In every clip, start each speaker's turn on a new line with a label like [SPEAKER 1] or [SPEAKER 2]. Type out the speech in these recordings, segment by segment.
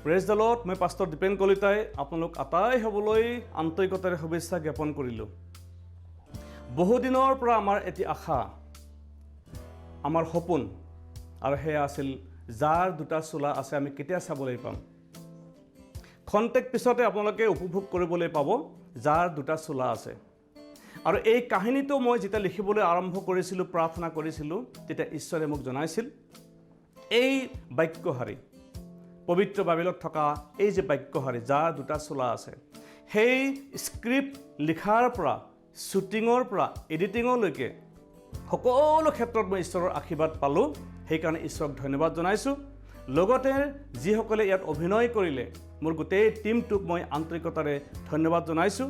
[SPEAKER 1] Praise the lord. মই pastor Dipen কলিতাই আপোনালোক আটাই হ'বলৈ আন্তৰিকতাৰে শুভেচ্ছা জ্ঞাপন কৰিলোঁ। বহুদিনৰ পৰা আমাৰ এটি আশা, আমাৰ সপোন, আৰু সেয়া আছিল যাৰ দুটা চোলা আছে আমি কেতিয়া চাবলৈ পাম। খন্তেক পিছতে আপোনালোকে উপভোগ কৰিবলৈ পাব যাৰ দুটা চোলা আছে। আৰু এই কাহিনীটো মই যেতিয়া লিখিবলৈ আৰম্ভ কৰিছিলোঁ, প্ৰাৰ্থনা কৰিছিলোঁ, তেতিয়া ঈশ্বৰে মোক জনাইছিল এই বাক্যশাৰী, পবিত্ৰ বাইবেলত থকা এই যে বাক্যশাৰী যাৰ দুটা চোলা আছে, সেই স্ক্ৰিপ্ট লিখাৰ পৰা, শ্বুটিঙৰ পৰা, এডিটিঙলৈকে সকলো ক্ষেত্ৰত মই ঈশ্বৰৰ আশীৰ্বাদ পালোঁ। সেইকাৰণে ঈশ্বৰক ধন্যবাদ জনাইছোঁ। লগতে যিসকলে ইয়াত অভিনয় কৰিলে, মোৰ গোটেই টীমটোক মই আন্তৰিকতাৰে ধন্যবাদ জনাইছোঁ।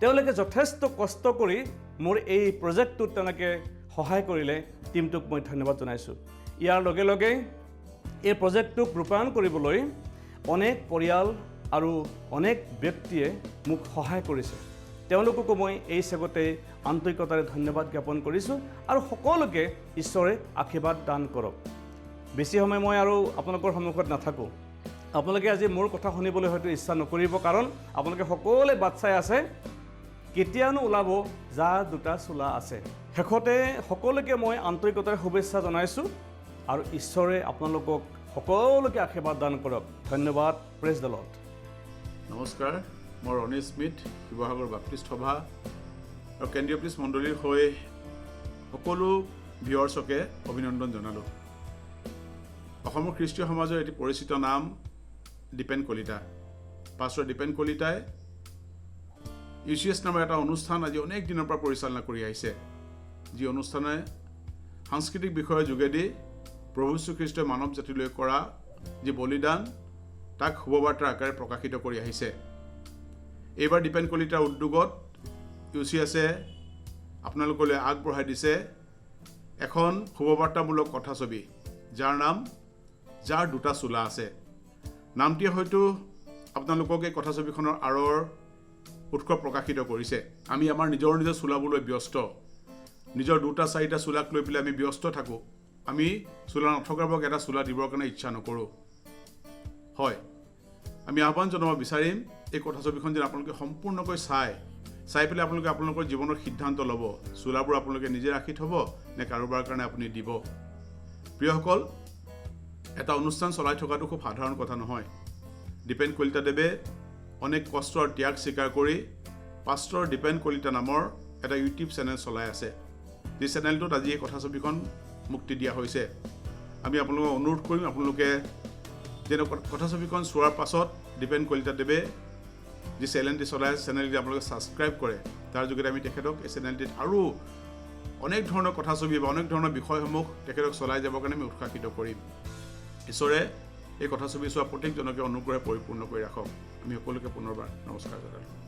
[SPEAKER 1] তেওঁলোকে যথেষ্ট কষ্ট কৰি মোৰ এই প্ৰজেক্টটোত তেওঁলোকে সহায় কৰিলে, টীমটোক মই ধন্যবাদ জনাইছোঁ। ইয়াৰ লগে লগে এই প্ৰজেক্টটোক ৰূপায়ণ কৰিবলৈ অনেক পৰিয়াল আৰু অনেক ব্যক্তিয়ে মোক সহায় কৰিছে। তেওঁলোককো মই এই চেগতে আন্তৰিকতাৰে ধন্যবাদ জ্ঞাপন কৰিছোঁ। আৰু সকলোকে ঈশ্বৰে আশীৰ্বাদ দান কৰক। বেছি সময় মই আৰু আপোনালোকৰ সন্মুখত নাথাকোঁ। আপোনালোকে আজি মোৰ কথা শুনিবলৈ হয়তো ইচ্ছা নকৰিব, কাৰণ আপোনালোকে সকলোৱে বাট চাই আছে কেতিয়ানো ওলাব যাৰ দুটা চোলা আছে। শেষতে সকলোকে মই আন্তৰিকতাৰে শুভেচ্ছা জনাইছোঁ আৰু ঈশ্বৰে আপোনালোকক সকলোকে আশীৰ্বাদ দান কৰক। ধন্যবাদ। Praise the lord.
[SPEAKER 2] নমস্কাৰ, মই ৰণী স্মিথ, শিৱসাগৰ বাপ্তিষ্ট সভা আৰু কেন্দ্ৰীয় পুলিচ মণ্ডলীৰ হৈ সকলো ভিউৱাৰ্ছকে অভিনন্দন জনালোঁ। অসমৰ খ্ৰীষ্টীয় সমাজৰ এটি পৰিচিত নাম দ্বীপেন কলিতা। পাষ্টৰ দ্বীপেন কলিতাই UCS নামৰ এটা অনুষ্ঠান আজি অনেক দিনৰ পৰা পৰিচালনা কৰি আহিছে, যি অনুষ্ঠানে সাংস্কৃতিক বিষয়ৰ যোগেদি প্ৰভু যীশুখ্ৰীষ্টই মানৱ জাতিলৈ কৰা যি বলিদান, তাক শুভবাৰ্তাৰ আকাৰে প্ৰকাশিত কৰি আহিছে। এইবাৰ দ্বীপেন কলিতাৰ উদ্যোগত UCSে আপোনালোকলৈ আগবঢ়াই দিছে এখন শুভবাৰ্তামূলক কথাছবি, যাৰ নাম যাৰ দুটা চোলা আছে। নামটিয়ে হয়তো আপোনালোকক এই কথাছবিখনৰ আঁৰৰ উৎস প্ৰকাশিত কৰিছে। আমি আমাৰ নিজৰ চোলাবলৈ ব্যস্ত, নিজৰ দুটা চাৰিটা চোলাক লৈ পেলাই আমি ব্যস্ত থাকোঁ। আমি চোলা নথকাৰ বাবে এটা চোলা দিবৰ কাৰণে ইচ্ছা নকৰোঁ। হয়, আমি আহ্বান জনাব বিচাৰিম এই কথাছবিখন যেন আপোনালোকে সম্পূৰ্ণকৈ চাই পেলাই আপোনালোকৰ জীৱনৰ সিদ্ধান্ত ল'ব, চোলাবোৰ আপোনালোকে নিজে ৰাখি থ'ব নে কাৰোবাৰ কাৰণে আপুনি দিব। প্ৰিয়সকল, এটা অনুষ্ঠান চলাই থকাটো খুব সাধাৰণ কথা নহয়। দ্বীপেন কলিতাদেৱে অনেক কষ্ট আৰু ত্যাগ স্বীকাৰ কৰি পাষ্টৰ দ্বীপেন কলিতা নামৰ এটা ইউটিউব চেনেল চলাই আছে, যি চেনেলটোত আজি এই কথাছবিখন মুক্তি দিয়া হৈছে। আমি আপোনালোকক অনুৰোধ কৰিম, আপোনালোকে যেনে কথাছবিখন চোৱাৰ পাছত দ্বীপেন কলিতাদেৱে যি চেনেলটি চলাই আছে, চেনেলটি আপোনালোকে ছাবস্ক্ৰাইব কৰে। তাৰ যোগেদি আমি তেখেতক এই চেনেলটিত আৰু অনেক ধৰণৰ কথাছবি বা অনেক ধৰণৰ বিষয়সমূহ তেখেতক চলাই যাবৰ কাৰণে আমি উৎসাহিত কৰিম। ঈশ্বৰে এই কথাছবি চোৱা প্ৰত্যেকজনকে অনুগ্ৰহে পৰিপূৰ্ণ কৰি ৰাখক। আমি সকলোকে পুনৰবাৰ নমস্কাৰ জনালোঁ।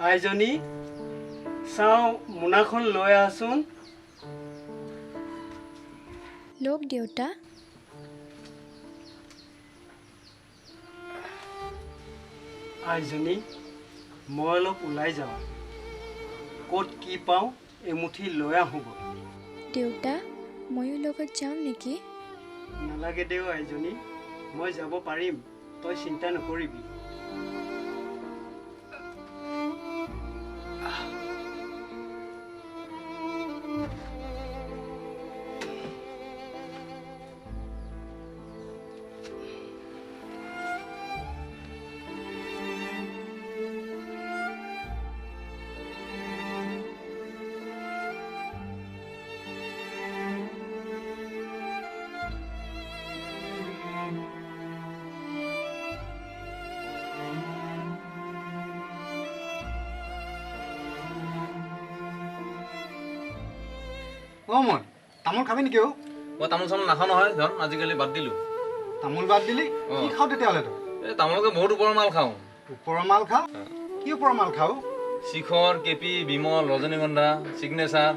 [SPEAKER 3] আইজনী, চাওঁ মোনাখন লৈ আহচোন।
[SPEAKER 4] লোক দেউতা।
[SPEAKER 3] আইজনী, মই অলপ ওলাই যাওঁ, ক'ত কি পাওঁ এমুঠি লৈ আহোঁগৈ।
[SPEAKER 4] দেউতা, ময়ো লগত যাম নেকি?
[SPEAKER 3] নালাগে দেও আইজনী, মই যাব পাৰিম, তই চিন্তা নকৰিবি। অ' মই তামোল খাবি নেকি অ'
[SPEAKER 5] মই তামোল চামোল নাখাওঁ নহয় জন আজিকালি বাদ দিলোঁ
[SPEAKER 3] তামোল বাদ দিলি কি খাওঁ তেতিয়াহ'লে তই
[SPEAKER 5] এই তামোলকে বহুত ওপৰৰ মাল খাওঁ
[SPEAKER 3] ওপৰৰ মাল খাওঁ কি ওপৰৰ মাল খাওঁ
[SPEAKER 5] শিখৰ কেপি বিমল ৰজনীগন্ধা ছিগনেচাৰ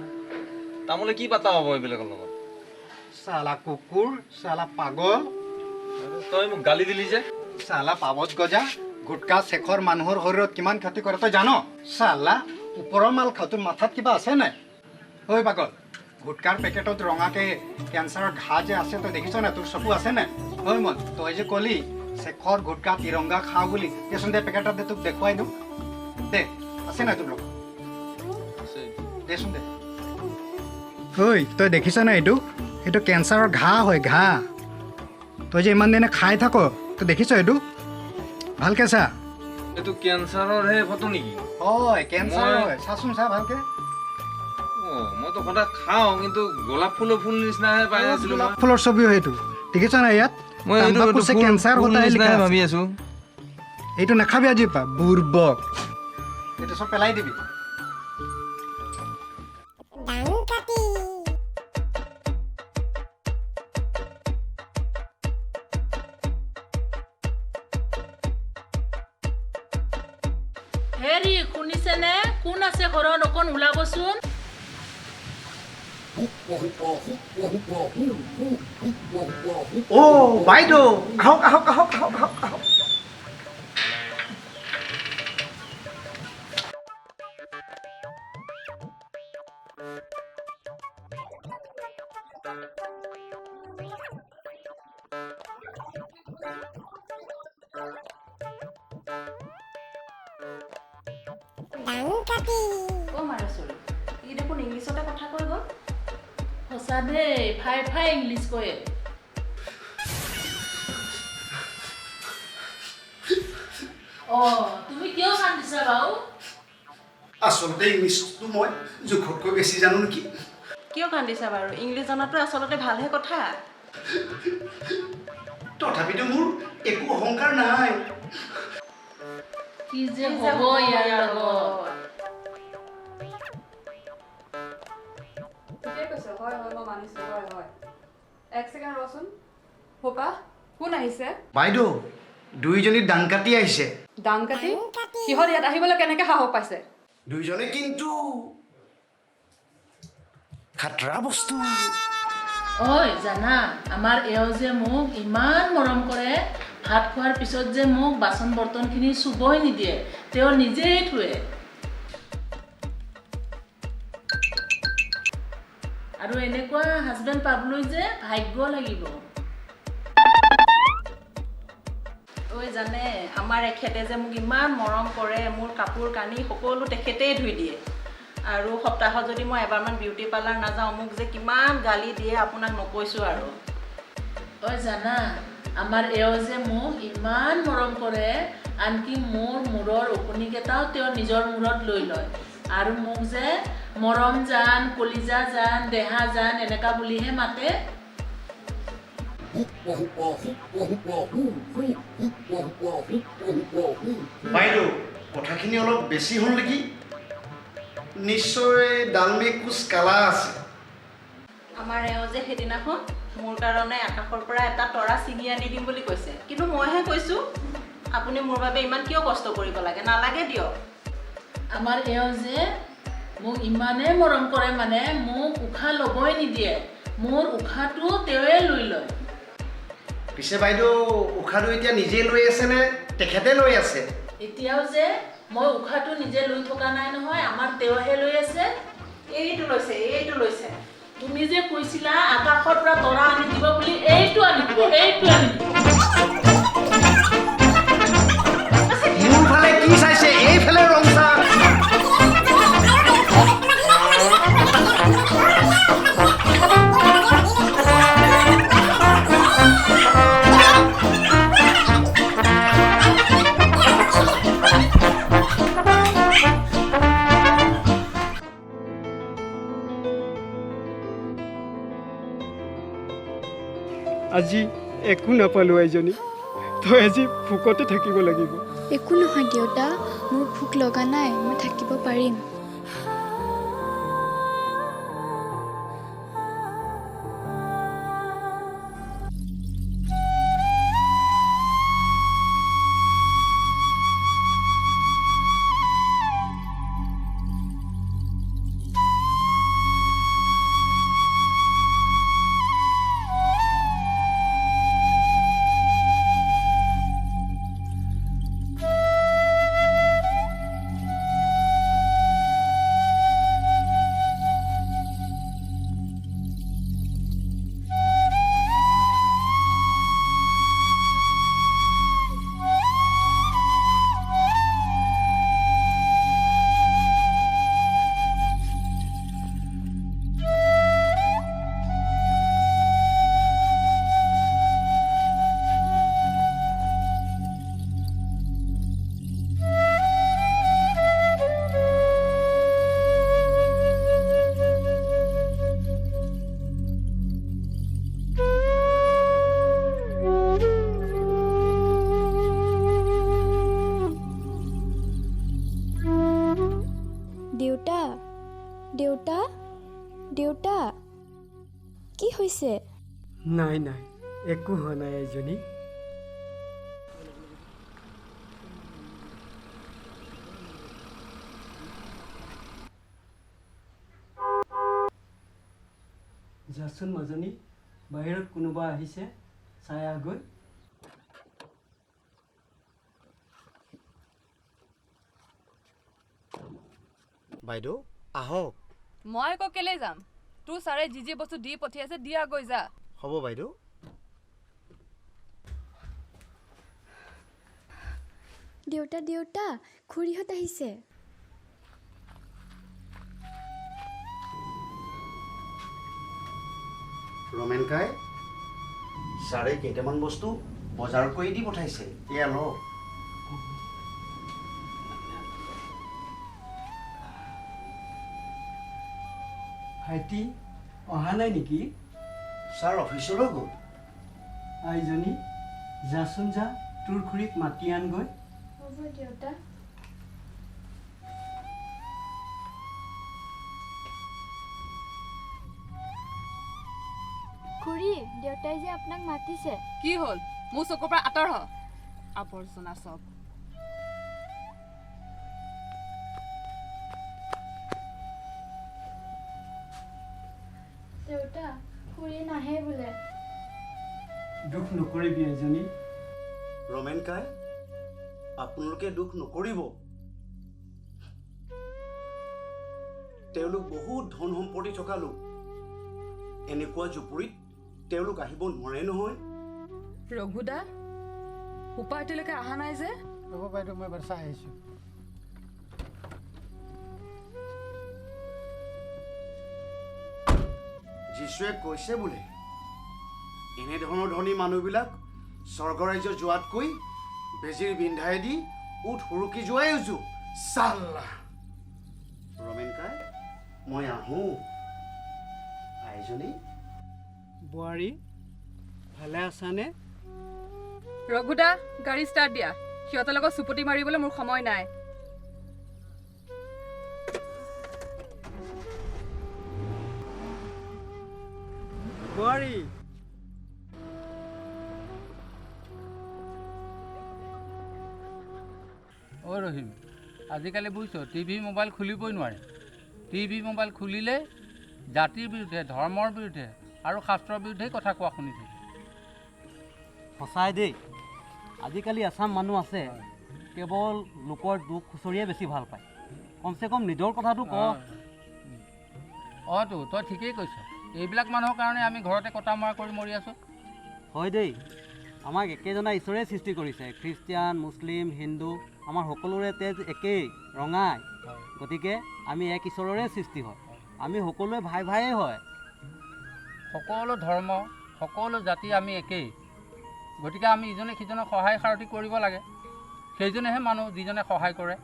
[SPEAKER 5] তামোলে কি পাতা হ'ব এইবিলাকৰ লগত
[SPEAKER 3] চালা কুকুৰ চালা পাগল
[SPEAKER 5] তই মোক গালি দিলি যে
[SPEAKER 3] চালা পাবত গজা গুটকা শেখৰ মানুহৰ শৰীৰত কিমান ক্ষতি কৰে তই জান চালা ওপৰৰ মাল খাওঁ তোৰ মাথাত কিবা আছে নাই ঐ পাগল গুটকাৰ পেকেটত ৰঙাকে কেঞ্চাৰৰ ঘাঁ যে আছে তই দেখিছ নাই তোৰ চকু আছে নাই ঐ মন তই যে কলি শেখৰ গুটকা তিৰংগা খাওঁ বুলি দেচোন দে পেকেটত দে তোক দেখুৱাই দিওঁ দে আছে নাই তোৰ লগত দেচোন দে ঐ তই দেখিছ নাই এইটো কেঞ্চাৰৰ ঘাঁ হয় ঘাঁ তই যে ইমান দিনে খাই থাক তই দেখিছ এইটো ভালকে চা
[SPEAKER 5] এইটো কেঞ্চাৰৰহে ফটো নেকি
[SPEAKER 3] হয় কেঞ্চাৰ হয় চাচোন চা ভালকে
[SPEAKER 5] মইতো সদায় খাওঁ কিন্তু গোলাপ ফুলৰ ফুল নিচিনাহে পাই আছিলোঁ
[SPEAKER 3] গোলাপ ফুলৰ ছবি হয় এইটো দেখিছ নাই ইয়াত
[SPEAKER 5] মই
[SPEAKER 3] কেঞ্চাৰ
[SPEAKER 5] নিচিনাহে ভাবি আছোঁ
[SPEAKER 3] এইটো নাখাবি আজিৰ পৰা বুৰ্বক এইটো চব পেলাই দিবি
[SPEAKER 6] হেৰি শুনিছেনে কোন আছে ঘৰত অকণ ওলাবচোন
[SPEAKER 3] অ' বাইদেউ আহক আহক আহক আহক আহক আহক
[SPEAKER 6] ই দেখোন ইংলিছতে কথা কৈ গ'ল সঁচা দেই ফাই ফাই ইংলিছ কয়ে তুমি কিয় কান্দিছা বাৰু
[SPEAKER 3] আচলতে ইংলিছটো মই জোখতকৈ বেছি জানো নেকি
[SPEAKER 7] কিয় কান্দিছা বাৰু ইংলিছ জনাটো আচলতে ভালহে কথা
[SPEAKER 3] তথাপিতো মোৰ একো অহংকাৰ নাই
[SPEAKER 6] কি যে হ'ব ইয়াৰ লগত
[SPEAKER 8] ঠিকে কৈছে হয় হয় মই মানিছোঁ হয় হয় এক ছেকেণ্ড ৰচোন হোপা কোন আহিছে
[SPEAKER 3] বাইদেউ দুইজনী ডাংকাটি আহিছে
[SPEAKER 8] ডাংকাটি সিহঁত ইয়াত আহিবলৈ কেনেকৈ সাহস পাইছে
[SPEAKER 3] দুইজনে কিন্তু খাতৰা বস্তু
[SPEAKER 6] ঐ জানা আমাৰ এওঁ যে মোক ইমান মৰম কৰে ভাত খোৱাৰ পিছত যে মোক বাচন বৰ্তনখিনি চুবই নিদিয়ে তেওঁ নিজেই থুৱে আৰু এনেকুৱা হাজবেণ্ড পাবলৈ যে ভাগ্য লাগিব
[SPEAKER 7] ঐ জানে আমাৰ এখেতে যে মোক ইমান মৰম কৰে মোৰ কাপোৰ কানি সকলো তেখেতেই ধুই দিয়ে আৰু সপ্তাহত যদি মই এবাৰমান বিউটি পাৰ্লাৰ নাযাওঁ মোক যে কিমান গালি দিয়ে আপোনাক নকৈছোঁ আৰু
[SPEAKER 6] ঐ জানা আমাৰ এওঁ যে মোক ইমান মৰম কৰে আনকি মোৰ মূৰৰ ওকণিকেইটাও তেওঁ নিজৰ মূৰত লৈ লয় আৰু মোক যে মৰম জান কলিজা জান দেহা জান এনেকা বুলিহে মাতে
[SPEAKER 3] বাইদেউ কথাখিনি অলপ বেছি হ'ল নেকি নিশ্চয় ডালমে কুচ কালা আছে
[SPEAKER 7] আমাৰ এওঁ যে সেইদিনাখন মোৰ কাৰণে আকাশৰ পৰা এটা তৰা ছিঙি আনি দিম বুলি কৈছে কিন্তু মইহে কৈছোঁ আপুনি মোৰ বাবে ইমান কিয় কষ্ট কৰিব লাগে নালাগে দিয়ক
[SPEAKER 6] আমাৰ এওঁ যে মোক ইমানেই মৰম কৰে মানে মোক উশাহ ল'বই নিদিয়ে মোৰ উশাহটো তেওঁৱে লৈ লয়
[SPEAKER 3] পিছে বাইদেউ উশাহটো এতিয়া নিজে লৈ আছে নে তেখেতে লৈ আছে
[SPEAKER 6] এতিয়াও যে মই উশাহটো নিজে লৈ থকা নাই নহয় আমাৰ তেওঁহে লৈ আছে
[SPEAKER 7] এইটো লৈছে
[SPEAKER 6] তুমি যে কৈছিলা আকাশৰ পৰা তৰা আনি দিব বুলি এইটো আনি দিব
[SPEAKER 3] মোৰ ফালে কি চাইছে এইফালে ৰং চাওক
[SPEAKER 9] আজি একো নাপালোঁ এজনী তই আজি ভোকতে থাকিব লাগিব
[SPEAKER 4] একো নহয় দেউতা মোৰ ভোক লগা নাই মই থাকিব পাৰিম দেউতা কি হৈছে?
[SPEAKER 9] নাই নাই একো হোৱা নাই আইজনী। যাচোন মাজনী, বাহিৰত কোনোবা আহিছে, চাই আহগৈ।
[SPEAKER 3] বাইদেউ আহক।
[SPEAKER 8] মই আকৌ কেলে যাম? তোৰ ছাৰে যি বস্তু দি পঠিয়াইছে দিয়া গৈ যা।
[SPEAKER 3] হ'ব বাইদেউ।
[SPEAKER 4] দেউতা দেউতা খুৰীহঁত আহিছে।
[SPEAKER 3] ৰমেনকাই ছাৰে কেইটামান বস্তু বজাৰ কৰি দি পঠাইছে, এয়া লওক।
[SPEAKER 9] ভাইটি অহা নাই নেকি?
[SPEAKER 3] ছাৰ অফিচলৈ গ'ল।
[SPEAKER 9] আইজনী যাচোন যা, তোৰ খুৰীক মাতি আনগৈ।
[SPEAKER 4] হ'ব দেউতা। খুৰী দেউতাই যে আপোনাক মাতিছে।
[SPEAKER 8] কি হ'ল? মোৰ চকুৰ পৰা আঁতৰ হ। আৱৰ্জনা চব।
[SPEAKER 4] দেউতা খুৰী নাহে বোলে।
[SPEAKER 9] দুখ নকৰিবি আইজনী।
[SPEAKER 3] ৰমেনকাই আপোনালোকে দুখ নকৰিব। তেওঁলোক বহুত ধন সম্পত্তি থকা লোক। এনেকুৱা জুপুৰিত তেওঁলোক আহিব নোৱাৰে নহয়।
[SPEAKER 8] ৰঘুদা উপা এতিয়ালৈকে অহা নাই যে?
[SPEAKER 9] ৰ'ব বাইদেউ, মই এবাৰ চাই আহিছোঁ।
[SPEAKER 3] যীশুৱে কৈছে বোলে এনেধৰণৰ ধনী মানুহবিলাক স্বৰ্গ ৰাজ্য যোৱাতকৈ বেজিৰ বিন্ধাই দি উঠ সুৰুকি যোৱাই উজু। চাল্লা ৰমেনকাই মই আহোঁ। আইজনী
[SPEAKER 9] বোৱাৰী ভালে আছানে?
[SPEAKER 8] ৰঘুদা গাড়ী ষ্টাৰ্ট দিয়া। সিহঁতৰ লগত চুপতি মাৰিবলৈ মোৰ সময় নাই।
[SPEAKER 9] বোৱাৰী
[SPEAKER 10] অ' ৰহিম, আজিকালি বুজিছ টিভি মোবাইল খুলিবই নোৱাৰে। টিভি মোবাইল খুলিলে জাতিৰ বিৰুদ্ধে, ধৰ্মৰ বিৰুদ্ধে আৰু শাস্ত্ৰৰ বিৰুদ্ধেই কথা কোৱা শুনি থাকে।
[SPEAKER 11] সঁচাই দেই, আজিকালি এচাম মানুহ আছে কেৱল লোকৰ দুখ খুচৰিয়ে বেছি ভাল পায়। কমচে কম নিজৰ কথাটো ক।
[SPEAKER 10] অঁতো তই ঠিকেই কৈছ। এইবিলাক মানুহৰ কাৰণে আমি ঘৰতে কটা মৰা কৰি মৰি আছোঁ।
[SPEAKER 11] হয় দেই, আমাক একেজনা ঈশ্বৰে সৃষ্টি কৰিছে। খ্ৰীষ্টিয়ান, মুছলিম, হিন্দু আমাৰ সকলোৰে তেজ একেই, ৰঙাই। গতিকে আমি এক ঈশ্বৰৰে সৃষ্টি হয়। আমি সকলোৱে ভাই ভাইয়ে হয়।
[SPEAKER 10] সকলো ধৰ্ম, সকলো জাতি আমি একেই। গতিকে আমি ইজনে সিজনক সহায় সাৰথি কৰিব লাগে। সেইজনেহে মানুহ যিজনে সহায় কৰে।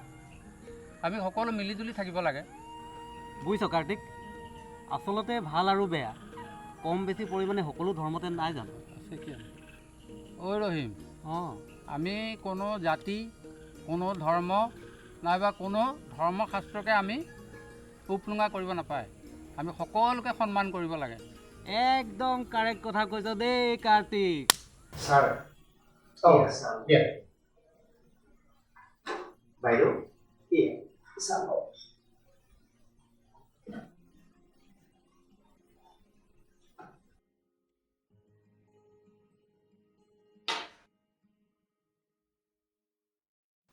[SPEAKER 10] আমি সকলো মিলিজুলি থাকিব লাগে।
[SPEAKER 11] বুজিছ কাৰ্তিক, আচলতে ভাল আৰু বেয়া কম বেছি পৰিমাণে সকলো ধৰ্মতে নাই জানো?
[SPEAKER 10] ঐ ৰহিম,
[SPEAKER 11] অঁ,
[SPEAKER 10] আমি কোনো জাতি, কোনো ধৰ্ম নাইবা কোনো ধৰ্মশাস্ত্ৰকে আমি উপলুঙা কৰিব নাপায়। আমি সকলোকে সন্মান কৰিব লাগে।
[SPEAKER 11] একদম কাৰেক্ট কথা কৈছ দেই কাৰ্তিক।
[SPEAKER 3] ছাৰ বাইদেউ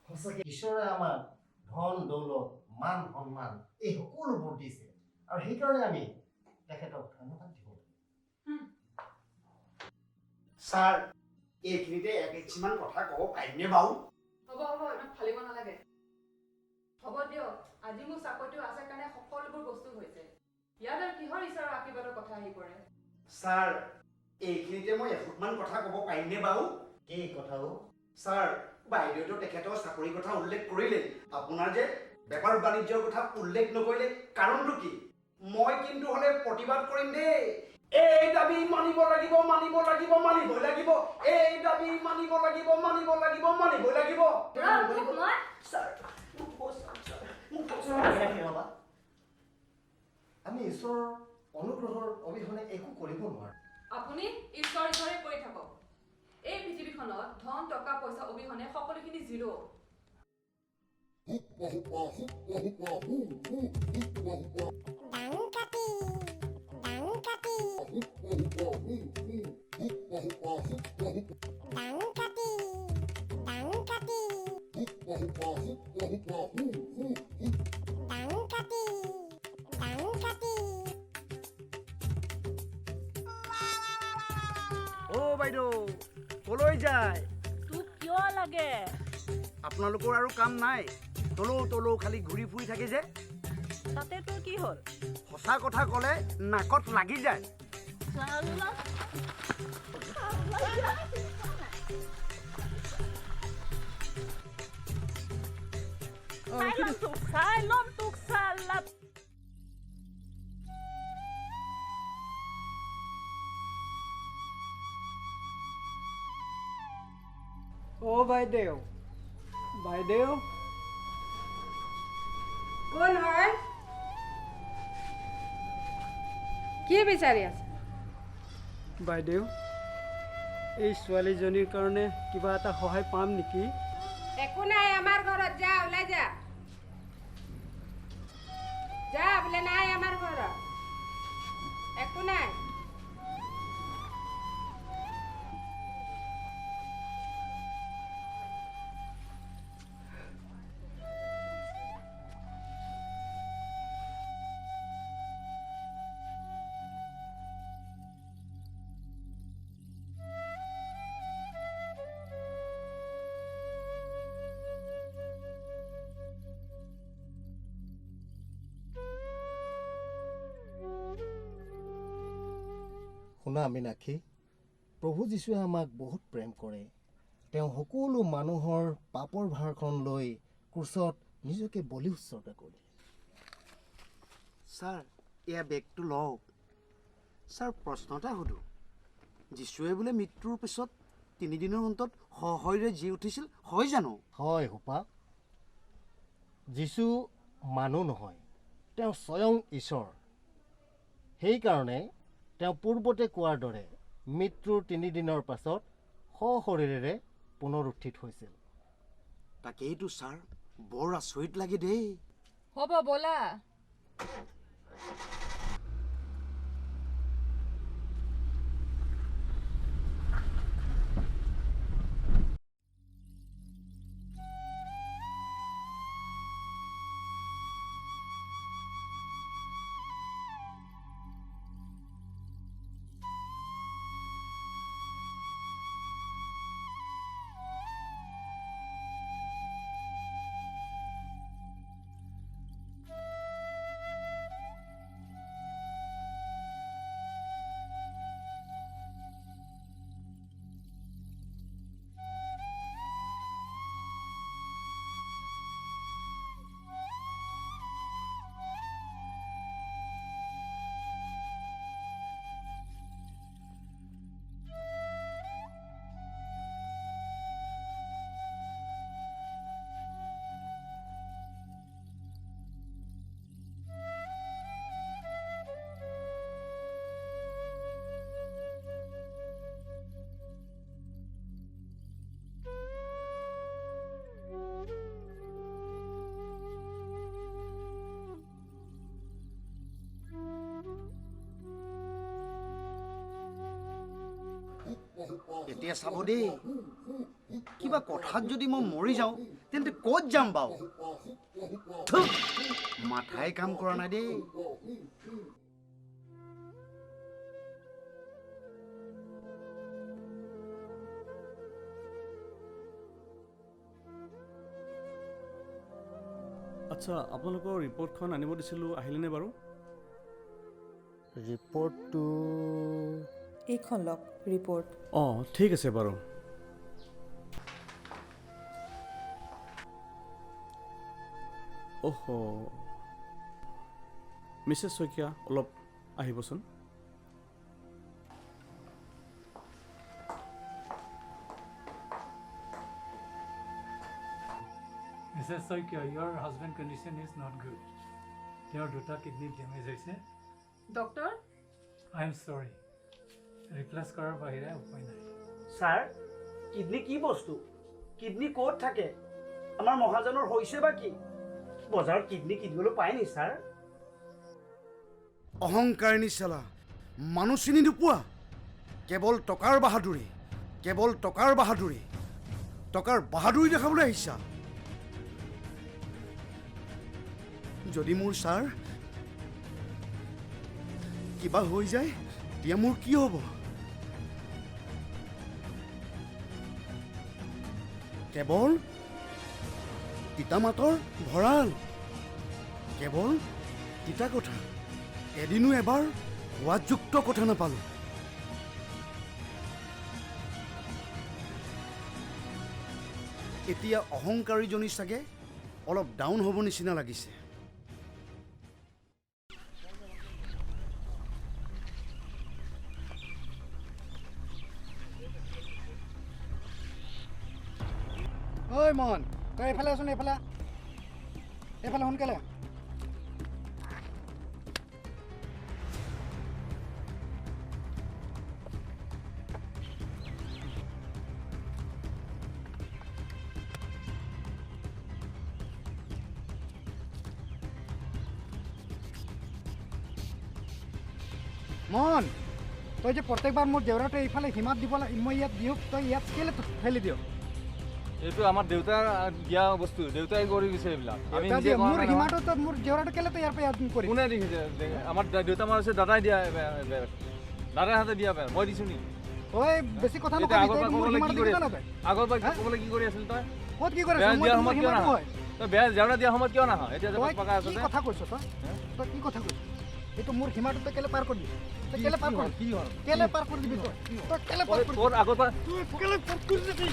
[SPEAKER 12] সঁচাকৈ ঈশ্বৰে আমাক ধন দৌলত, মান সন্মান এই সকলোবোৰ দিছে, আৰু সেইকাৰণে আমি তেখেতক ধন্যবাদ দিব লাগে।
[SPEAKER 3] ছাৰ এইখিনিতে কিছুমান কথা ক'ব পাৰিমনে বাৰু?
[SPEAKER 8] হ'ব হ'ব, ইমান ফালিব নালাগে। হ'ব দিয়ক, আজি মোৰ চাকৰিটো আছে কাৰণে সকলোবোৰ বস্তু হৈছে। ইয়াত আৰু কিহৰ ঈশ্বৰৰ আশীৰ্বাদৰ কথা আহি পৰে?
[SPEAKER 3] ছাৰ এইখিনিতে মই এফুটমান কথা ক'ব পাৰিমনে বাৰু?
[SPEAKER 12] কি কথাও?
[SPEAKER 3] ছাৰ বাইদেউতো তেখেতৰ চাকৰিৰ কথা উল্লেখ কৰিলে, আপোনাৰ যে বেপাৰ বাণিজ্যৰ কথা উল্লেখ নকৰিলে কাৰণটো কি? মই কিন্তু হ'লে প্ৰতিবাদ কৰিম দেই। এই দাবী মানিব লাগিব, মানিব লাগিব, মানিবই লাগিব। এই দাবী মানিব লাগিব, মানিব লাগিব, মানিবই লাগিব।
[SPEAKER 12] আমি ঈশ্বৰৰ অনুগ্ৰহৰ অবিহনে একো কৰিব নোৱাৰোঁ।
[SPEAKER 8] আপুনি ঈশ্বৰ ঈশ্বৰে কৰি থাকক। এই পৃথিৱীখনত ধন টকা পইচা অবিহনে সকলোখিনি জিৰো।
[SPEAKER 9] অ' বাইদেউ কলৈ যায়?
[SPEAKER 6] তোক কিয় লাগে?
[SPEAKER 9] আপোনালোকৰ আৰু কাম নাই? তলৌ খালি ঘূৰি ফুৰি থাকে যে।
[SPEAKER 6] তাতে তোৰ কি হ'ল?
[SPEAKER 9] সঁচা কথা ক'লে নাকত লাগি যায়।
[SPEAKER 6] চাই ল'ম তোক চালা।
[SPEAKER 9] অ' বাইদেউ বাইদেউ
[SPEAKER 8] কোন হয়? কি বিচাৰি আছে?
[SPEAKER 9] বাইদেউ এই ছোৱালীজনীৰ কাৰণে কিবা এটা সহায় পাম নেকি?
[SPEAKER 8] একো নাই, আমাৰ ঘৰত যা, ওলাই যা। যা বোলে, নাই আমাৰ ঘৰত একো নাই।
[SPEAKER 12] শুনা মীনাক্ষী, প্ৰভু যীশুৱে আমাক বহুত প্ৰেম কৰে। তেওঁ সকলো মানুহৰ পাপৰ ভাৰখন লৈ ক্ৰুচত নিজকে বলি উৎসৰ্গা কৰিলে।
[SPEAKER 9] ছাৰ এয়া বেগটো লওক। ছাৰ প্ৰশ্ন এটা সোধোঁ, যীশুৱে বোলে মৃত্যুৰ পিছত 3 দিনৰ অন্তত সশৰীৰে জি উঠিছিল, হয় জানো?
[SPEAKER 12] হয় হোপা, যীশু মানুহ নহয়, তেওঁ স্বয়ং ঈশ্বৰ। সেইকাৰণে তেওঁ পূৰ্বতে কোৱাৰ দৰে মৃত্যুৰ 3 দিনৰ পাছত সশৰীৰেৰে পুনৰ উত্থিত হৈছিল।
[SPEAKER 9] তাকেইতো ছাৰ, বৰ আচৰিত লাগে দেই।
[SPEAKER 8] হ'ব ব'লা।
[SPEAKER 9] এতিয়া চাব দেই, কিবা কথাত যদি মই মৰি যাওঁ তেন্তে ক'ত যাম বাৰু? মাথাই কাম কৰা নাই দেই।
[SPEAKER 1] আচ্ছা, আপোনালোকৰ ৰিপৰ্টখন আনিব দিছিলোঁ, আহিলেনে বাৰু?
[SPEAKER 12] ৰিপৰ্টটো
[SPEAKER 13] এইখন লওক ৰিপৰ্ট।
[SPEAKER 1] অঁ ঠিক আছে বাৰু। অহ' মিছেছ শইকীয়া, অলপ আহিবচোন।
[SPEAKER 14] Mrs. Soikya, your husband's condition is not good. Your Dutaa kidney damage হৈছে,
[SPEAKER 8] ডক্টৰ
[SPEAKER 10] আই এম চৰি, ৰিপ্লেচ কৰাৰ বাহিৰে উপায় নাই।
[SPEAKER 9] ছাৰ কিডনী কি বস্তু? কিডনী ক'ত থাকে? আমাৰ মহাজনৰ হৈছে বা কি? বজাৰত কিডনী কিনিবলৈ পায় নি ছাৰ?
[SPEAKER 14] অহংকাৰিনী চালা, মানুহ চিনি নোপোৱা? কেৱল টকাৰ বাহাদুৰি, কেৱল টকাৰ বাহাদুৰি, টকাৰ বাহাদুৰি দেখাবলৈ আহিছা। যদি মোৰ ছাৰ কিবা হৈ যায় তেতিয়া মোৰ কি হ'ব? কেৱল তিতা মাতৰ ভঁৰাল, কেৱল তিতা কথা, এদিনো এবাৰ সোৱাদযুক্ত কথা নাপালোঁ। এতিয়া অহংকাৰীজনী চাগে অলপ ডাউন হ'ব নিচিনা লাগিছে।
[SPEAKER 3] ঐ মোহন, তই এইফালে আছোন, এইফালে এইফালে সোনকালে। মোহন, তই যে প্ৰত্যেকবাৰ মোৰ দেউৰাটো এইফালে সীমাত দিব লাগে, মই ইয়াত দিওঁ, তই ইয়াত কেলে ঠেলি দিয়?
[SPEAKER 5] এইটো আমাৰ দেউতাৰ দিয়া বস্তু, দেউতাই কৰি দিছে এইবিলাক। আমি
[SPEAKER 3] মোৰ সীমাটো মোৰ দেউৰাটো কেলে তই ইয়াৰ পৰা ইয়াত কৰি?
[SPEAKER 5] কোনে দেখিছে? আমাৰ দেউতা মাৰ হৈছে দাদাই দিয়া, দাদাৰ হাতে দিয়া বেৰ, মই দিছোঁ নেকি?
[SPEAKER 3] ঐ বেছি কথা নকবি,
[SPEAKER 5] আগৰ পৰা ক'বলৈ কি কৰি আছিল? আগৰ পৰা ক'বলৈ কি কৰি আছিল তই?
[SPEAKER 3] ক'ত কি কৰি
[SPEAKER 5] বেয়া
[SPEAKER 3] আছিল?
[SPEAKER 5] দিয়া সময়ত কিয় নাহ? তই বেয়া জেওৰা দিয়া সময়ত কিয় নাহ? এতিয়া যে পকা আছে
[SPEAKER 3] কি কথা কৈছ তই? তই কি কথা কৈছ? এইটো মোৰ সীমাটো তই কেলে পাৰ কৰিবি? তই কেলে পাৰ কৰিবি? কি হ'ল? কেলে পাৰ কৰি দিবি তই? তই কেলে পাৰ কৰিবি?
[SPEAKER 5] তোৰ আগৰ পৰা
[SPEAKER 3] তই কেলে পাৰ কৰি দিবি?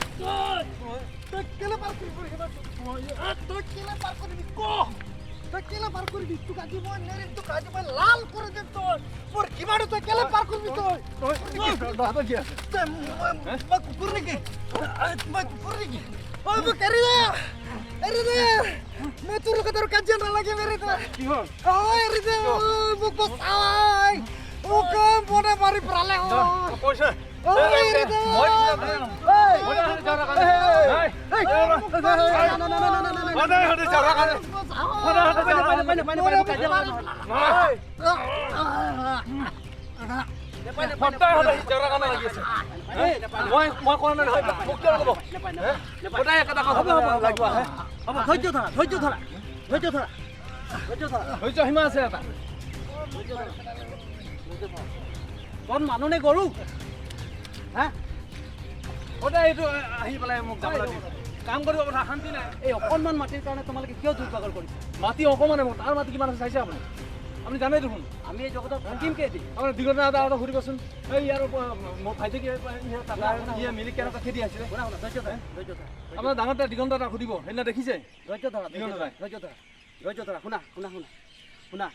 [SPEAKER 3] তই কেলে পাৰ কৰিবি সীমাটো? তই কেলে পাৰ কৰিবি ক? তই কেলে পাৰ কৰিবি? তোক আজি মই নেৰিম, তোক আজি মই লাল কৰি দিম তই। মোৰ সীমাটো তই কেলে পাৰ কৰিবি তই? মই কুকুৰ নেকি? মই কুকুৰ নেকি? ঐ মোক এৰি দে, এৰি দে, মই তোৰ লগত আৰু কাজিয়া নালাগে, এৰি দে।
[SPEAKER 5] কি হ'ল?
[SPEAKER 3] এৰি দে, মোক বচাই, মোক মনে মাৰি পেলালে।
[SPEAKER 5] পইচা
[SPEAKER 3] এৰি দে।
[SPEAKER 5] সীমা আছে এটা।
[SPEAKER 11] কোন মানুহ নে গৰু? হা
[SPEAKER 5] সদায় এইটো আহি পেলাই মোক কাম কৰিব কথা শান্তি নাই।
[SPEAKER 11] এই অকণমান মাটিৰ কাৰণে তোমালোকে কিয় দুৰ্ভাগৰ কৰিছা?
[SPEAKER 5] মাটি অকণমানে মোক, তাৰ মাটি কিমান আছে চাইছে আপুনি? আপুনি জানে দেখোন।
[SPEAKER 11] আমি এই জগতত থাকিম কেইদিন?
[SPEAKER 5] আপোনাৰ দীঘলতা এটা সুধিবচোন। এই ইয়াৰ মোৰ ভাইটি মিলি কেনেকুৱা খেতি আছিলে আপোনাৰ ডাঙৰ এটা দিগন্ত এটা সুধিব। সেইদিনা দেখিছে?
[SPEAKER 11] ধৈৰ্য ধৰা। শুনা,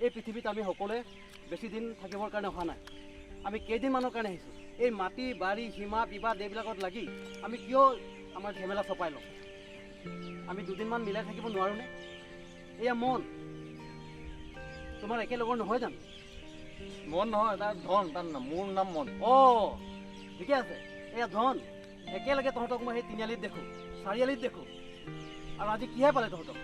[SPEAKER 11] এই পৃথিৱীত আমি সকলোৱে বেছি দিন থাকিবৰ কাৰণে অহা নাই। আমি কেইদিনমানৰ কাৰণে আহিছোঁ। এই মাটি বাৰী সীমা বিবাদ এইবিলাকত লাগি আমি কিয় আমাৰ ঝেমেলা চপাই লওঁ? আমি দুদিনমান মিলাই থাকিব নোৱাৰোঁনে? এয়া মন তোমাৰ একেলগৰ নহয় জানো?
[SPEAKER 5] মন নহয়, তাৰ ধন, তাৰ নাম, মোৰ নাম মন।
[SPEAKER 11] ঠিকে আছে, এয়া ধন। একেলগে তহঁতক মই সেই তিনিআলিত দেখোঁ, চাৰিআলিত দেখোঁ, আৰু আজি কিহে পালে তহঁতক?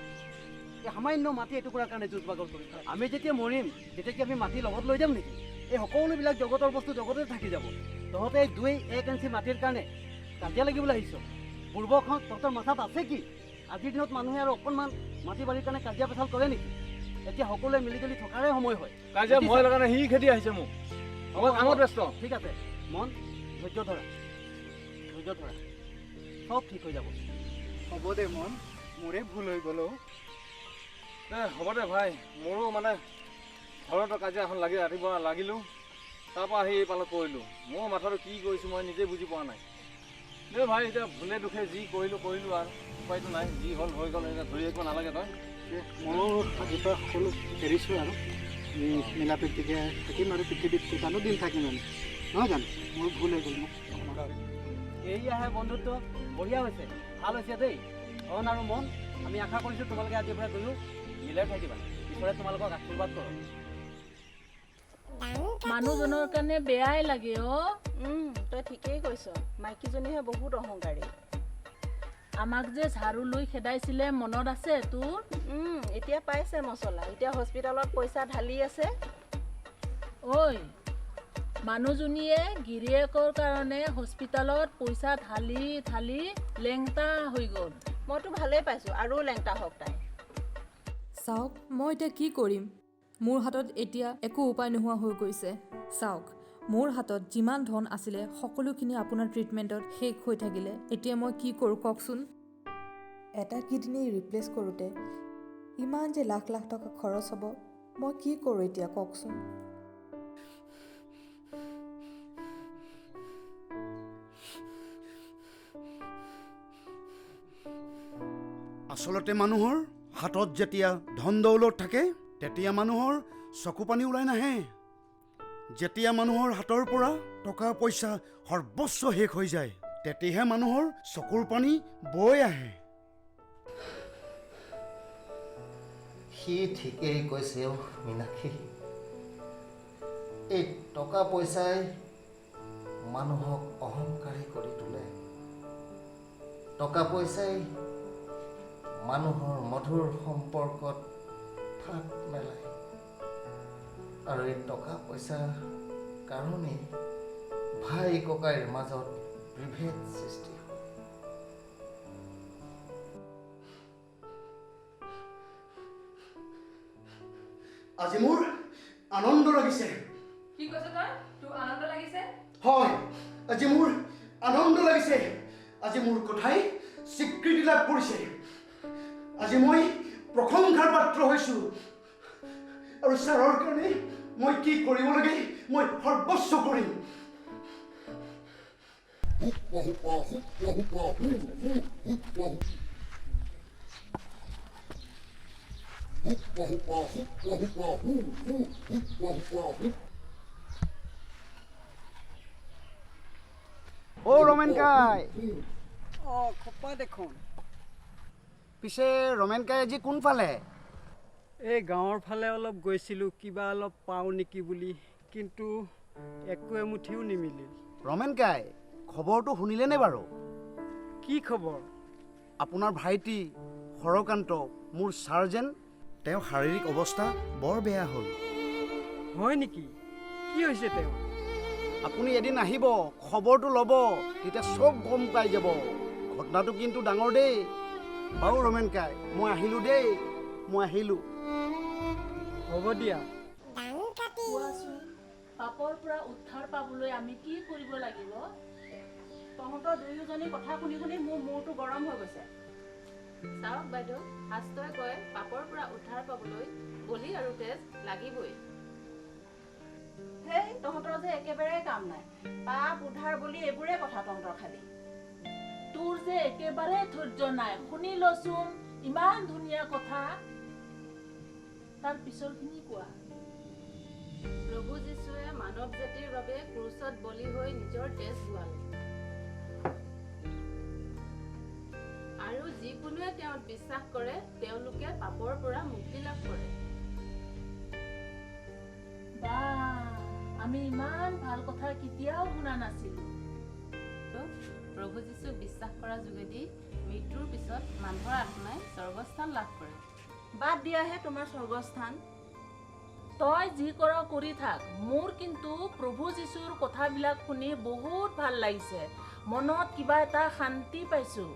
[SPEAKER 11] এই সামান্য মাটি এটুকুৰাৰ কাৰণে যুঁজ বাগৰ কৰি। আমি যেতিয়া মৰিম তেতিয়া কি আমি মাটি লগত লৈ যাম নেকি? এই সকলোবিলাক জগতৰ বস্তু জগতে থাকি যাব। তহঁতে এই 2-1 ইঞ্চি মাটিৰ কাৰণে কাজিয়া লাগিবলৈ আহিছ। পূৰ্বখন তহঁতৰ মাথাত আছে কি? আজিৰ দিনত মানুহে আৰু অকণমান মাটি বাৰীৰ কাৰণে কাজিয়া পেচাল কৰে নেকি? এতিয়া সকলোৱে মিলিজুলি থকাৰে সময় হয়।
[SPEAKER 5] কাজিয়া মই লগা নাই, সি খেদি আহিছে মোক। কামত ব্যস্ত।
[SPEAKER 11] ঠিক আছে মন, ধৈৰ্য ধৰা, চব ঠিক হৈ যাব।
[SPEAKER 3] হ'ব দে মন, মোৰে ভুল হৈ গ'ল।
[SPEAKER 5] হ'ব দে ভাই, মোৰো মানে ঘৰত কাজিয়া এখন ৰাতিপুৱা লাগিলোঁ, তাৰপৰা আহি এই পালত পৰিলোঁ। মোৰ মাথাটো কি কৰিছোঁ মই নিজে বুজি পোৱা নাই। দে ভাই, এতিয়া ভুলে দুখে যি কৰিলোঁ আৰু উপায়টো নাই। যি হ'ল হৈ গ'ল, এতিয়া ধৰি থাকিব নালাগে তই।
[SPEAKER 3] ময়ো আজিৰ পৰা সকলো এৰিছোঁ আৰু মিলা প্ৰীতিকে থাকিম আৰু পৃথিৱীত কেইটানো দিন থাকিম আমি, নহয় জানো? মোৰ ভুল হৈ গ'ল। মোক
[SPEAKER 11] এইয়াহে বন্ধুত্ব, বঢ়িয়া হৈছে, ভাল হৈছে দেই। ধন আৰু মন, আমি আশা কৰিছোঁ তোমালোকে আজিৰ পৰা দুয়ো মিলাই থাকিবা। ঈশ্বৰে তোমালোকক আশীৰ্বাদ কৰক।
[SPEAKER 6] মানুহজনৰ কাৰণে বেয়াই লাগে
[SPEAKER 7] তই ঠিকেই কৈছ মাইকীজনীহে বহুত অহংকাৰী
[SPEAKER 6] আমাক যে ঝাৰু লৈ খেদাইছিলে মনত আছে তোৰ
[SPEAKER 7] এতিয়া পাইছে মছলা এতিয়া হস্পিটেলত পইচা ঢালি আছে
[SPEAKER 6] ঐ মানুহজনীয়ে গিৰিয়েকৰ কাৰণে হস্পিটেলত পইচা ঢালি লেংটা হৈ গ'ল
[SPEAKER 7] মইতো ভালেই পাইছোঁ আৰু লেংটা হওক তাই
[SPEAKER 13] চাওক মই এতিয়া কি কৰিম মোৰ হাতত এতিয়া একো উপায় নোহোৱা হৈ গৈছে চাওক মোৰ হাতত যিমান ধন আছিলে সকলোখিনি আপোনাৰ ট্ৰিটমেণ্টত শেষ হৈ থাকিলে এতিয়া মই কি কৰোঁ কওকচোন এটা কিডনী ৰিপ্লেচ কৰোঁতে ইমান যে লাখ লাখ টকা খৰচ হ'ব মই কি কৰোঁ এতিয়া কওকচোন
[SPEAKER 14] আচলতে মানুহৰ হাতত যেতিয়া ধন দৌলত থাকে তেতিয়া মানুহৰ চকু পানী ওলাই নাহে যেতিয়া মানুহৰ হাতৰ পৰা টকা পইচা সৰ্বস্ব শেষ হৈ যায় তেতিয়াহে মানুহৰ চকুৰ পানী বৈ আহে
[SPEAKER 9] সি ঠিকেই কৈছে মীনাক্ষী এই টকা পইচাই মানুহক অহংকাৰী কৰি তোলে টকা পইচাই মানুহৰ মধুৰ সম্পৰ্কত ফাট মেলায় আৰু এই টকা পইচাৰ কাৰণেই ভাই ককাইৰ মাজত বিভেদ সৃষ্টি হয়
[SPEAKER 14] আজি মোৰ আনন্দ লাগিছে
[SPEAKER 8] কি কৈছ তই তোৰ আনন্দ লাগিছে
[SPEAKER 14] হয় আজি মোৰ আনন্দ লাগিছে আজি মোৰ কথাই স্বীকৃতি লাভ কৰিছে আজি মই প্ৰশংসাৰ পাত্ৰ হৈছোঁ আৰু ছাৰৰ কাৰণে মই কি কৰিব লাগে মই সৰ্বস্ব কৰিম
[SPEAKER 9] ৰমেন কাই
[SPEAKER 3] খোপা দেখোন
[SPEAKER 9] পিছে ৰমেন কাই আজি কোনফালে
[SPEAKER 3] এই গাঁৱৰ ফালে অলপ গৈছিলোঁ কিবা অলপ পাওঁ নেকি বুলি কিন্তু একো এমুঠিও নিমিলিল
[SPEAKER 9] ৰমেন কাই খবৰটো শুনিলেনে বাৰু
[SPEAKER 3] কি খবৰ
[SPEAKER 14] আপোনাৰ ভাইটি হৰকান্ত মোৰ ছাৰ্জেণ্ট তেওঁ শাৰীৰিক অৱস্থা বৰ বেয়া হ'ল
[SPEAKER 3] হয় নেকি কি হৈছে তেওঁ
[SPEAKER 9] আপুনি এদিন আহিব খবৰটো ল'ব তেতিয়া চব গম পাই যাব ঘটনাটো কিন্তু ডাঙৰ দেই বাৰু ৰমেন কাই মই আহিলোঁ দেই মই আহিলোঁ
[SPEAKER 3] হ'ব দিয়া
[SPEAKER 6] কোৱাচোন পাপৰ পৰা উদ্ধাৰ পাবলৈ আমি কি কৰিব লাগিব
[SPEAKER 7] তহঁতৰ দুয়োজনী কথা শুনি শুনি মোৰ মূৰটো গৰম হৈ গৈছে
[SPEAKER 8] চাওক বাইদেউ শাস্ত্ৰই কয় পাপৰ পৰা উদ্ধাৰ পাবলৈ বলি আৰু তেজ লাগিবই
[SPEAKER 7] হেই তহঁতৰ যে একেবাৰে কাম নাই পাপ উদ্ধাৰ বুলি এইবোৰে কথা তহঁতৰ খালি
[SPEAKER 6] তোৰ যে একেবাৰে ধৈৰ্য নাই শুনি লচোন ইমান ধুনীয়া কথা তাৰ পিছৰখিনি কোৱা
[SPEAKER 8] প্ৰভু যীশুৱে মানৱ জাতিৰ বাবে ক্ৰুচত বলি হৈ নিজৰ তেজ ধোৱালে আৰু যিকোনোৱে তেওঁত বিশ্বাস কৰে তেওঁলোকে পাপৰ পৰা মুক্তি লাভ কৰে
[SPEAKER 6] আমি ইমান ভাল কথা কেতিয়াও শুনা নাছিলো
[SPEAKER 8] প্ৰভু যীশুক বিশ্বাস কৰাৰ যোগেদি মৃত্যুৰ পিছত মানুহৰ আত্মাই স্বৰ্গস্থান লাভ কৰে
[SPEAKER 7] বাদ দিয়াহে তোমাৰ স্বৰ্গস্থান
[SPEAKER 6] তই যি কৰ কৰি থাক মোৰ কিন্তু প্ৰভু যীশুৰ কথাবিলাক শুনি বহুত ভাল লাগিছে মনত কিবা এটা শান্তি পাইছো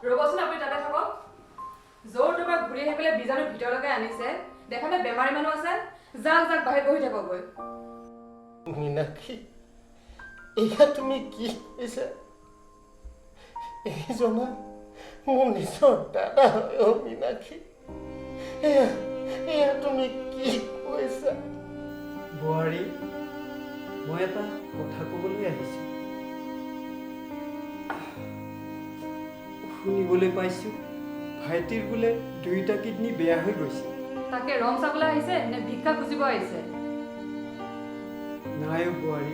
[SPEAKER 8] ৰবচোন আপুনি তাতে থাকক জোৰ তোমাৰ ঘূৰি আহি পেলাই বীজাণু ভিতৰলৈকে আনিছে দেখাতে বেমাৰী মানুহ আছে যাক যাক বাহিৰত বহি থাকগৈ
[SPEAKER 12] মীনাক্ষী এয়া তুমি কি কৈছা এইজনা মোৰ নিজৰ দাদা হয় মীনাক্ষী এয়া তুমি কি কৈছা
[SPEAKER 3] বোৱাৰী মই এটা কথা ক'বলৈ আহিছোঁ শুনিবলৈ পাইছোঁ ভাইটিৰ বোলে দুয়োটা কিডনী বেয়া হৈ গৈছে
[SPEAKER 8] তাকে ৰং চাবলৈ আহিছে নে ভিক্ষা খুজিব আহিছে
[SPEAKER 3] নাই বোৱাৰী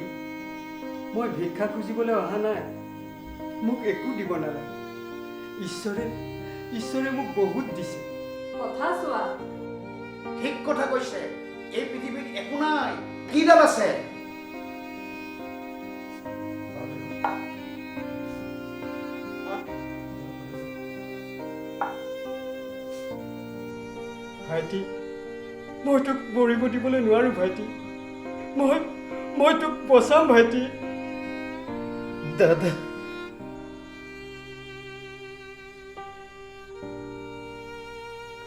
[SPEAKER 15] মই ভিক্ষা খুজিবলৈ অহা নাই, মোক একো দিব নালাগে। ঈশ্বৰে মোক বহুত দিছে।
[SPEAKER 8] কথা চোৱা,
[SPEAKER 9] ঠিক কথা কৈছে। এই পৃথিৱীত একো নাই, কিডাল আছে?
[SPEAKER 15] ভাইটি, মই তোক মৰিব দিবলৈ নোৱাৰো ভাইটি। মই তোক বচাম ভাইটি।
[SPEAKER 12] দাদা,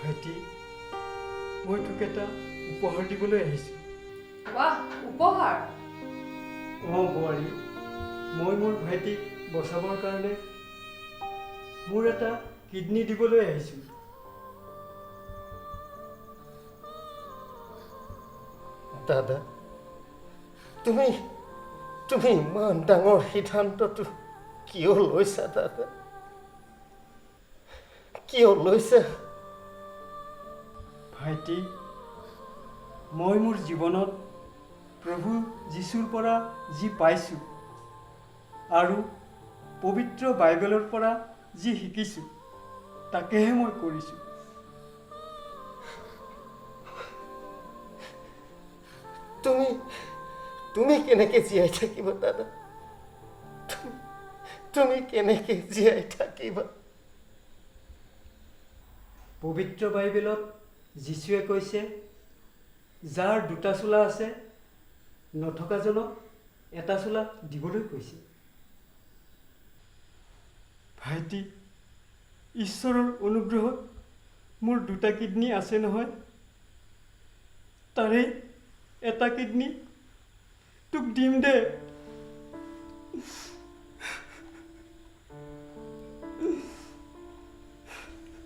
[SPEAKER 15] ভাইটি, মই তোক এটা উপহাৰ দিবলৈ আহিছোঁ।
[SPEAKER 8] বাহ, উপহাৰ?
[SPEAKER 15] বোৱাৰী, মই মোৰ ভাইটিক বচাবৰ কাৰণে মোৰ এটা কিডনী দিবলৈ আহিছোঁ।
[SPEAKER 12] দাদা, তুমি ইমান ডাঙৰ সিদ্ধান্তটো কিয় লৈছা দাদা? কিয় লৈছা?
[SPEAKER 15] ভাইটি, মই মোৰ জীৱনত প্ৰভু যীশুৰ পৰা যি পাইছোঁ আৰু পবিত্ৰ বাইবেলৰ পৰা যি শিকিছোঁ তাকেহে মই কৰিছোঁ।
[SPEAKER 12] তুমি কেনেকৈ জীয়াই থাকিবা দাদা? তুমি কেনেকৈ জীয়াই থাকিবা?
[SPEAKER 15] পবিত্ৰ বাইবেলত যীশুৱে কৈছে, যাৰ দুটা চোলা আছে নথকাজনক এটা চোলা দিবলৈ কৈছে। ভাইটি, ঈশ্বৰৰ অনুগ্ৰহত মোৰ দুটা কিডনী আছে নহয়, তাৰে এটা কিডনী তোক দিম দে।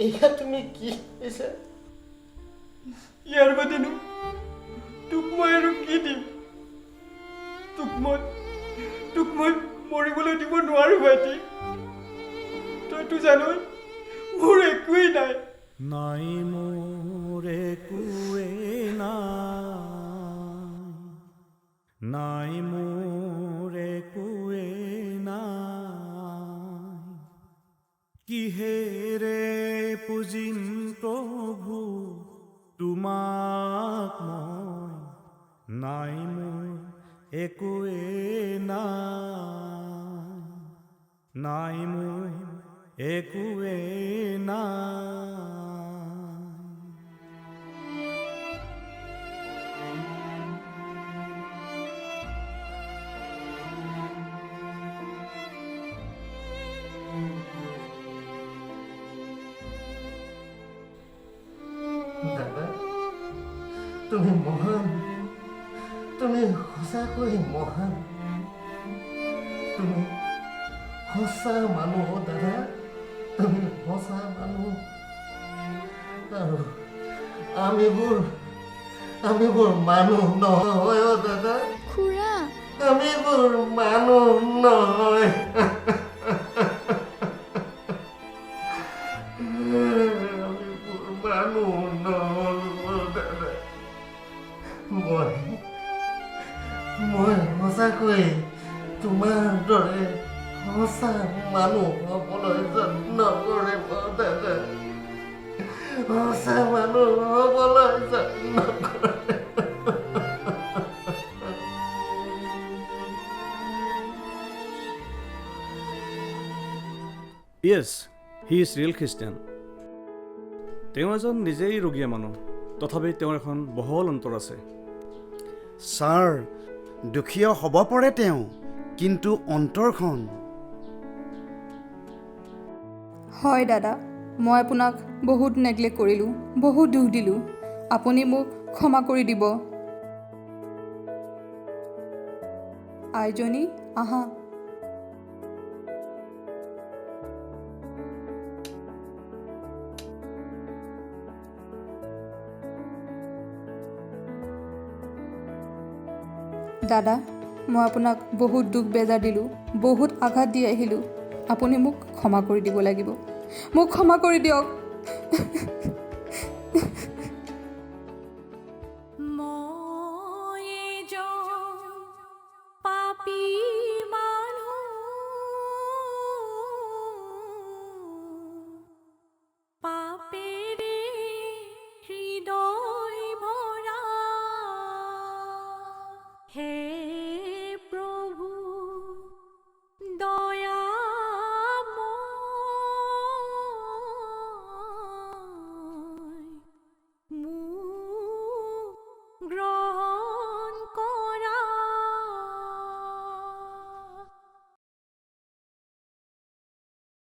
[SPEAKER 12] এয়া তুমি কি কৈছা?
[SPEAKER 15] ইয়াৰ বাদেনো তোক মই আৰু কি দিম? তোক মই মৰিবলৈ দিব নোৱাৰো ভাইটি। তইতো জানই মোৰ একোৱেই নাই।
[SPEAKER 16] নাই মোৰ একোৱেই নাই মোৰ একোৱেই নাই, কিহেৰে পুজিম প্ৰভু তোমাক মই, নাই মোৰ একোৱেই নাই মোৰ একোৱেই নাই।
[SPEAKER 12] দাদা, তুমি মহান, তুমি সঁচাকৈ মহান, তুমি সঁচা মানুহ দাদা, তুমি সঁচা মানুহ। আৰু আমিবোৰ মানুহ নহয় দাদা।
[SPEAKER 4] খুৰা,
[SPEAKER 12] আমিবোৰ মানুহ নহয়। মই সঁচাকৈ তোমাৰ দৰে সঁচা মানুহ হ'বলৈ যত্ন কৰিম দাদা। সঁচা মানুহ হ'বলৈ যত্ন কৰিম।
[SPEAKER 1] য়েছ, হি ইজ ৰিয়েল খ্ৰীষ্টিয়ান। তেওঁ এজন নিজেই ৰোগীয়া মানুহ, তথাপি তেওঁৰ এখন বহল অন্তৰ আছে।
[SPEAKER 14] ছাৰ, দুখীয়া হ'ব পাৰে তেওঁ, কিন্তু অন্তৰখন।
[SPEAKER 13] হয় দাদা, মই আপোনাক বহুত নেগলেক্ট কৰিলোঁ, বহুত দুখ দিলোঁ। আপুনি মোক ক্ষমা কৰি দিব। আইজনী, আহা। দাদা, মই আপোনাক বহুত দুখ বেজাৰ দিলোঁ, বহুত আঘাত দি আহিলোঁ। আপুনি মোক ক্ষমা কৰি দিব লাগিব, মোক ক্ষমা কৰি দিয়ক।